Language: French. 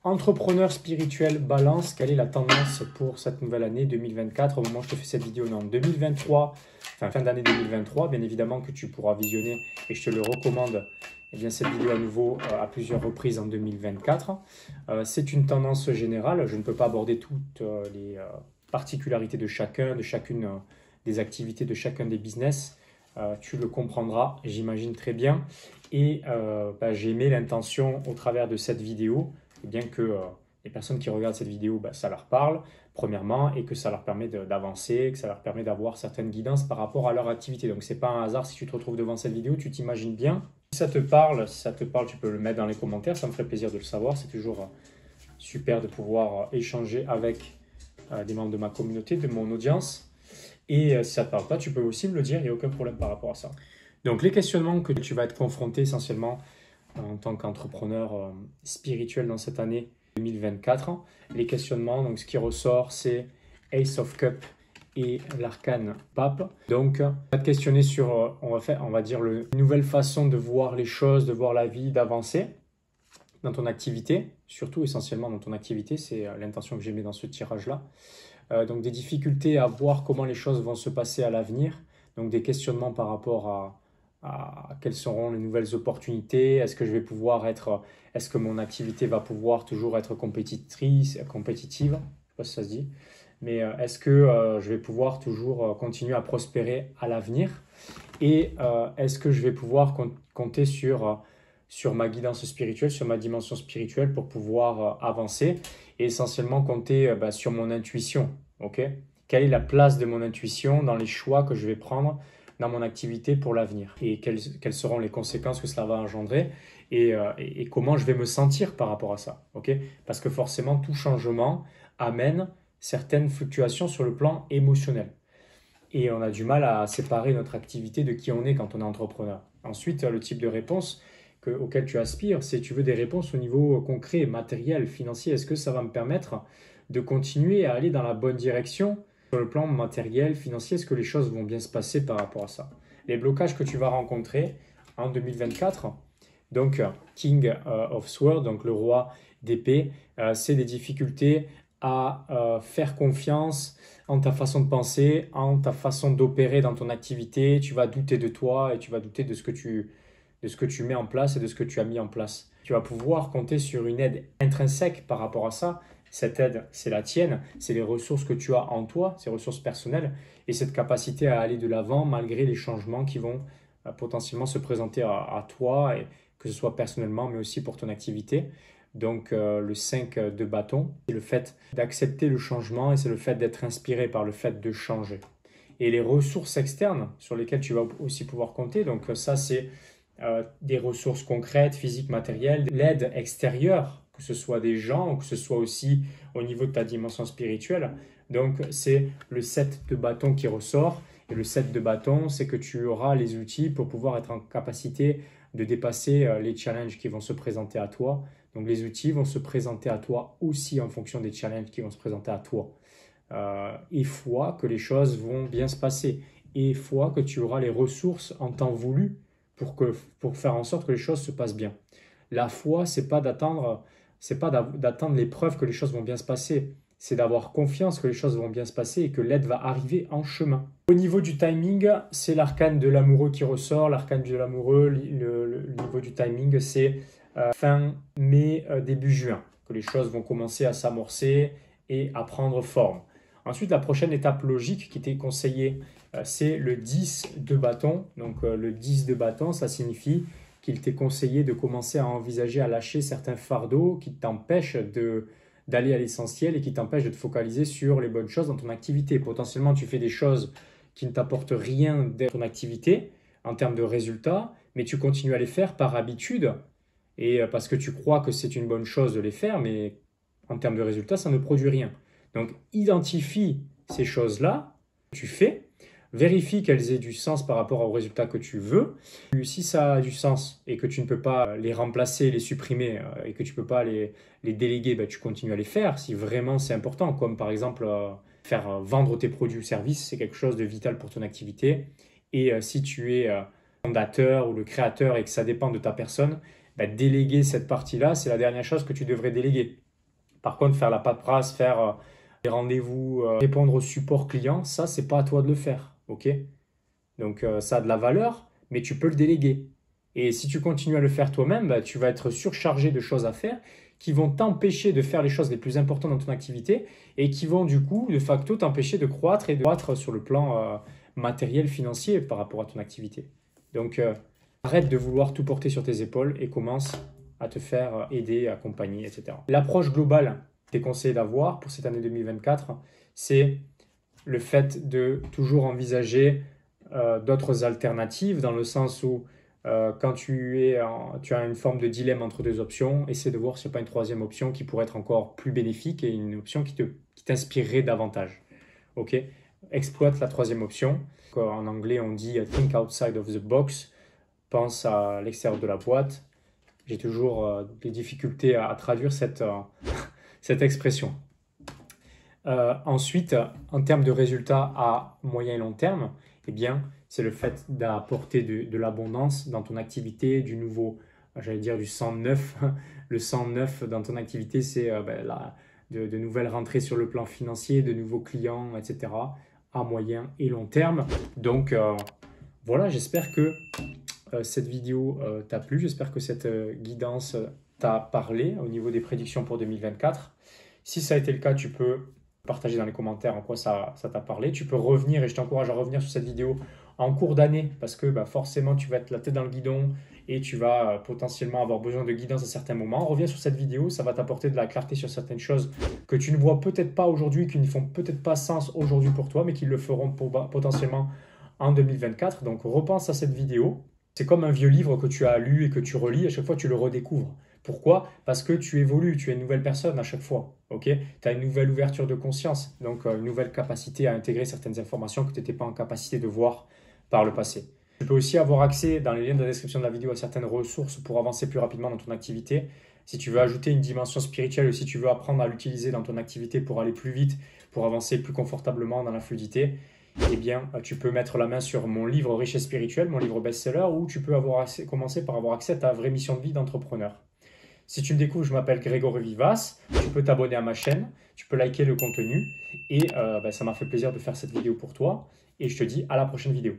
Entrepreneur spirituel balance, quelle est la tendance pour cette nouvelle année 2024? Au moment où je te fais cette vidéo, non, 2023, enfin fin d'année 2023, bien évidemment que tu pourras visionner et je te le recommande, eh bien, cette vidéo à nouveau à plusieurs reprises en 2024. C'est une tendance générale, je ne peux pas aborder toutes les particularités de chacun, de chacune des activités de chacun des business. Tu le comprendras, j'imagine très bien. Et j'ai mis l'intention au travers de cette vidéo et bien que les personnes qui regardent cette vidéo, ça leur parle, premièrement, et que ça leur permet d'avancer, que ça leur permet d'avoir certaines guidances par rapport à leur activité. Donc, ce n'est pas un hasard si tu te retrouves devant cette vidéo, tu t'imagines bien. Si ça te parle, tu peux le mettre dans les commentaires, ça me ferait plaisir de le savoir. C'est toujours super de pouvoir échanger avec des membres de ma communauté, de mon audience. Et si ça ne te parle pas, tu peux aussi me le dire, il n'y a aucun problème par rapport à ça. Donc, les questionnements que tu vas être confronté essentiellement en tant qu'entrepreneur spirituel dans cette année 2024. Les questionnements, donc ce qui ressort, c'est Ace of Cup et l'arcane Pape. Donc, on va te questionner sur, on va dire, une nouvelle façon de voir les choses, de voir la vie, d'avancer dans ton activité, surtout essentiellement dans ton activité, c'est l'intention que j'ai mis dans ce tirage-là. Donc, des difficultés à voir comment les choses vont se passer à l'avenir, donc des questionnements par rapport à quelles seront les nouvelles opportunités, est-ce que je vais pouvoir est-ce que mon activité va pouvoir toujours être compétitive, je ne sais pas si ça se dit, mais est-ce que je vais pouvoir toujours continuer à prospérer à l'avenir et est-ce que je vais pouvoir compter sur ma guidance spirituelle, sur ma dimension spirituelle pour pouvoir avancer et essentiellement compter sur mon intuition, ok? Quelle est la place de mon intuition dans les choix que je vais prendre dans mon activité pour l'avenir et quelles seront les conséquences que cela va engendrer et comment je vais me sentir par rapport à ça. Okay, parce que forcément, tout changement amène certaines fluctuations sur le plan émotionnel. Et on a du mal à séparer notre activité de qui on est quand on est entrepreneur. Ensuite, le type de réponse auquel tu aspires, c'est tu veux des réponses au niveau concret, matériel, financier. Est-ce que ça va me permettre de continuer à aller dans la bonne direction sur le plan matériel, financier? Est-ce que les choses vont bien se passer par rapport à ça? Les blocages que tu vas rencontrer en 2024, donc King of Swords, donc le roi d'épée, c'est des difficultés à faire confiance en ta façon de penser, en ta façon d'opérer dans ton activité. Tu vas douter de toi et tu vas douter de ce que tu mets en place et de ce que tu as mis en place. Tu vas pouvoir compter sur une aide intrinsèque par rapport à ça. Cette aide, c'est la tienne, c'est les ressources que tu as en toi, ces ressources personnelles, et cette capacité à aller de l'avant malgré les changements qui vont potentiellement se présenter à toi, et que ce soit personnellement, mais aussi pour ton activité. Donc le 5 de bâton, c'est le fait d'accepter le changement et c'est le fait d'être inspiré par le fait de changer. Et les ressources externes sur lesquelles tu vas aussi pouvoir compter, donc ça c'est des ressources concrètes, physiques, matérielles, l'aide extérieure, que ce soit des gens ou que ce soit aussi au niveau de ta dimension spirituelle. Donc c'est le 7 de bâton qui ressort. Et le 7 de bâton, c'est que tu auras les outils pour pouvoir être en capacité de dépasser les challenges qui vont se présenter à toi. Donc les outils vont se présenter à toi aussi en fonction des challenges qui vont se présenter à toi. Et foi que les choses vont bien se passer. Et foi que tu auras les ressources en temps voulu pour faire en sorte que les choses se passent bien. La foi, c'est pas d'attendre les preuves que les choses vont bien se passer. C'est d'avoir confiance que les choses vont bien se passer et que l'aide va arriver en chemin. Au niveau du timing, c'est l'arcane de l'amoureux qui ressort. L'arcane de l'amoureux, le niveau du timing, c'est fin mai, début juin, que les choses vont commencer à s'amorcer et à prendre forme. Ensuite, la prochaine étape logique qui t'est conseillée, c'est le 10 de bâton. Donc le 10 de bâton, ça signifie qu'il t'est conseillé de commencer à envisager à lâcher certains fardeaux qui t'empêchent d'aller à l'essentiel et qui t'empêchent de te focaliser sur les bonnes choses dans ton activité. Potentiellement, tu fais des choses qui ne t'apportent rien dans ton activité en termes de résultats, mais tu continues à les faire par habitude et parce que tu crois que c'est une bonne chose de les faire, mais en termes de résultats, ça ne produit rien. Donc, identifie ces choses-là que tu fais, vérifie qu'elles aient du sens par rapport aux résultats que tu veux. Si ça a du sens et que tu ne peux pas les remplacer, les supprimer et que tu ne peux pas les déléguer, tu continues à les faire si vraiment c'est important. Comme par exemple faire vendre tes produits ou services, c'est quelque chose de vital pour ton activité. Et si tu es fondateur ou le créateur et que ça dépend de ta personne, déléguer cette partie-là, c'est la dernière chose que tu devrais déléguer. Par contre, faire la paperasse, faire les rendez-vous, répondre au support client, ça, c'est pas à toi de le faire. Ok? Donc, ça a de la valeur, mais tu peux le déléguer. Et si tu continues à le faire toi-même, bah, tu vas être surchargé de choses à faire qui vont t'empêcher de faire les choses les plus importantes dans ton activité et qui vont du coup, de facto, t'empêcher de croître et de croître sur le plan matériel, financier par rapport à ton activité. Donc, arrête de vouloir tout porter sur tes épaules et commence à te faire aider, accompagner, etc. L'approche globale des conseils d'avoir pour cette année 2024, c'est le fait de toujours envisager d'autres alternatives dans le sens où quand tu as une forme de dilemme entre deux options, essaie de voir s'il n'y a pas une troisième option qui pourrait être encore plus bénéfique et une option qui t'inspirerait davantage. Ok? Exploite la troisième option. En anglais, on dit think outside of the box, pense à l'extérieur de la boîte. J'ai toujours des difficultés à traduire cette expression. Ensuite, en termes de résultats à moyen et long terme, eh bien, c'est le fait d'apporter de l'abondance dans ton activité, du nouveau, j'allais dire du sang neuf. Le sang neuf dans ton activité, c'est de nouvelles rentrées sur le plan financier, de nouveaux clients, etc. à moyen et long terme. Donc, voilà, j'espère que cette vidéo t'a plu. J'espère que cette guidance t'a parlé au niveau des prédictions pour 2024. Si ça a été le cas, tu peux partager dans les commentaires en quoi ça t'a parlé. Tu peux revenir, et je t'encourage à revenir sur cette vidéo en cours d'année parce que forcément, tu vas être la tête dans le guidon et tu vas potentiellement avoir besoin de guidance à certains moments. Reviens sur cette vidéo, ça va t'apporter de la clarté sur certaines choses que tu ne vois peut-être pas aujourd'hui, qui ne font peut-être pas sens aujourd'hui pour toi, mais qui le feront potentiellement en 2024. Donc, repense à cette vidéo. C'est comme un vieux livre que tu as lu et que tu relis, à chaque fois tu le redécouvres. Pourquoi? Parce que tu évolues, tu es une nouvelle personne à chaque fois. Okay? Tu as une nouvelle ouverture de conscience, donc une nouvelle capacité à intégrer certaines informations que tu n'étais pas en capacité de voir par le passé. Tu peux aussi avoir accès dans les liens de la description de la vidéo à certaines ressources pour avancer plus rapidement dans ton activité. Si tu veux ajouter une dimension spirituelle ou si tu veux apprendre à l'utiliser dans ton activité pour aller plus vite, pour avancer plus confortablement dans la fluidité, eh bien, tu peux mettre la main sur mon livre Richesse spirituelle, mon livre best-seller, ou tu peux commencer par avoir accès à ta vraie mission de vie d'entrepreneur. Si tu me découvres, je m'appelle Grégory Vivas, tu peux t'abonner à ma chaîne, tu peux liker le contenu, et ça m'a fait plaisir de faire cette vidéo pour toi, et je te dis à la prochaine vidéo.